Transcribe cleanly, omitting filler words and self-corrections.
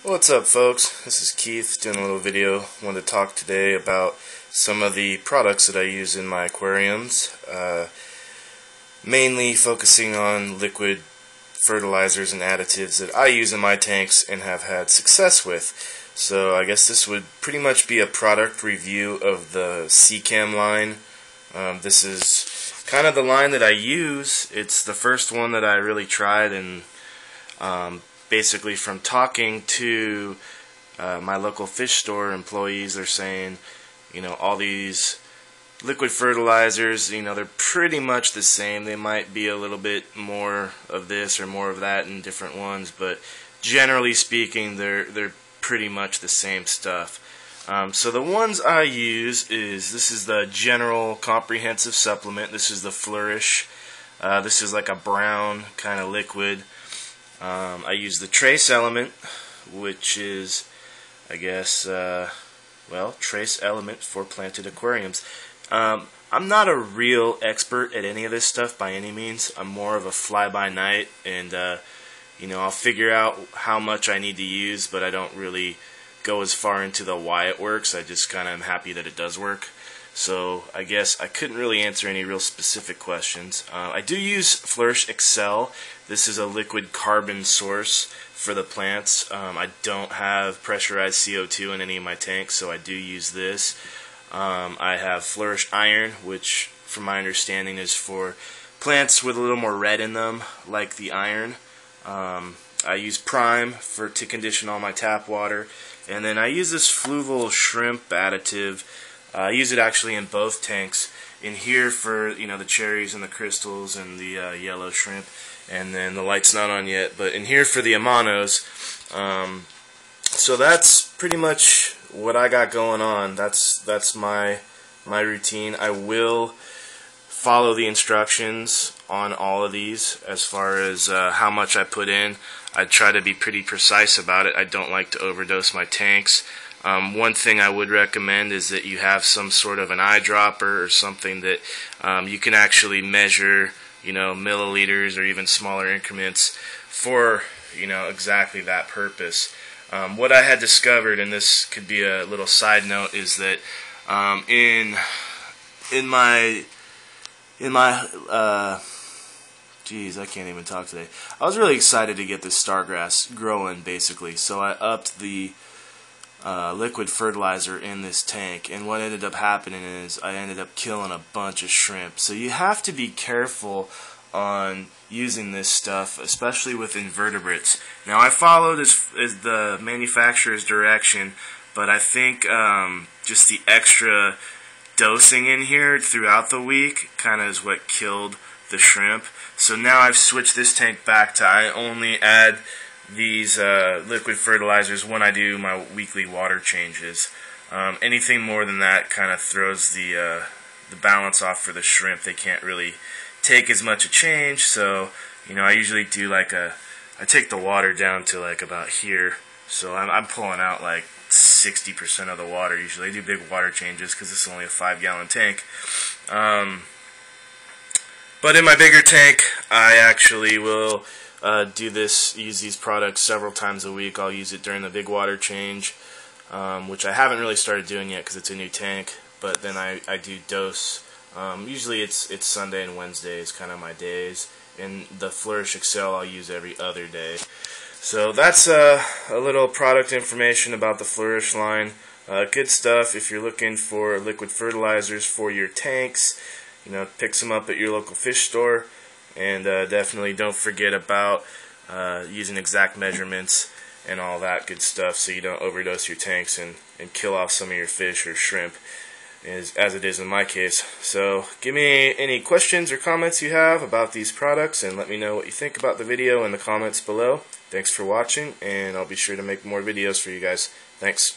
What's up, folks? This is Keith doing a little video. I wanted to talk today about some of the products that I use in my aquariums, mainly focusing on liquid fertilizers and additives that I use in my tanks and have had success with. So I guess this would pretty much be a product review of the Seachem line. This is kind of the line that I use. It's the first one that I really tried, and basically from talking to my local fish store employees, they're saying, all these liquid fertilizers, they're pretty much the same. They might be a little bit more of this or more of that in different ones, but generally speaking, they're pretty much the same stuff. So the ones I use this is the General Comprehensive Supplement. This is the Flourish. This is like a brown kind of liquid. I use the Trace Element, which is, I guess, trace element for planted aquariums. I'm not a real expert at any of this stuff by any means. I'm more of a fly-by-night, and I'll figure out how much I need to use, but I don't really go as far into the why it works. I just kind of am happy that it does work. So I guess I couldn't really answer any real specific questions. I do use Flourish Excel. This is a liquid carbon source for the plants. I don't have pressurized CO2 in any of my tanks, so I do use this. I have Flourish Iron, which from my understanding is for plants with a little more red in them, like the iron. I use Prime to condition all my tap water. And then I use this Fluval Shrimp additive. I use it actually in both tanks. In here for the cherries and the crystals and the yellow shrimp, and then the light's not on yet. But in here for the amanos. So that's pretty much what I got going on. That's my routine. I will follow the instructions on all of these as far as how much I put in. I try to be pretty precise about it. I don't like to overdose my tanks. One thing I would recommend is that you have some sort of an eyedropper or something that you can actually measure, milliliters or even smaller increments for, exactly that purpose. What I had discovered, and this could be a little side note, is that in my geez, I can't even talk today. I was really excited to get this stargrass growing, basically, so I upped the liquid fertilizer in this tank, and what ended up happening is I ended up killing a bunch of shrimp. So you have to be careful on using this stuff, especially with invertebrates. Now I followed the manufacturer's direction, but I think just the extra dosing in here throughout the week kind of is what killed the shrimp. So now I've switched this tank back to I only add these liquid fertilizers when I do my weekly water changes. Anything more than that kind of throws the balance off for the shrimp. They can't really take as much a change, so I usually do I take the water down to like about here, so I'm pulling out like 60% of the water usually. I do big water changes because this is only a 5-gallon tank. But in my bigger tank, I actually will use these products several times a week. I'll use it during the big water change, which I haven't really started doing yet because it's a new tank, but then I do dose. Usually it's Sunday and Wednesday is kind of my days, and the Flourish Excel I'll use every other day. So that's a little product information about the Flourish line. Good stuff if you're looking for liquid fertilizers for your tanks. Pick some up at your local fish store. And definitely don't forget about using exact measurements and all that good stuff so you don't overdose your tanks and kill off some of your fish or shrimp, as it is in my case. So give me any questions or comments you have about these products, and let me know what you think about the video in the comments below. Thanks for watching, and I'll be sure to make more videos for you guys. Thanks.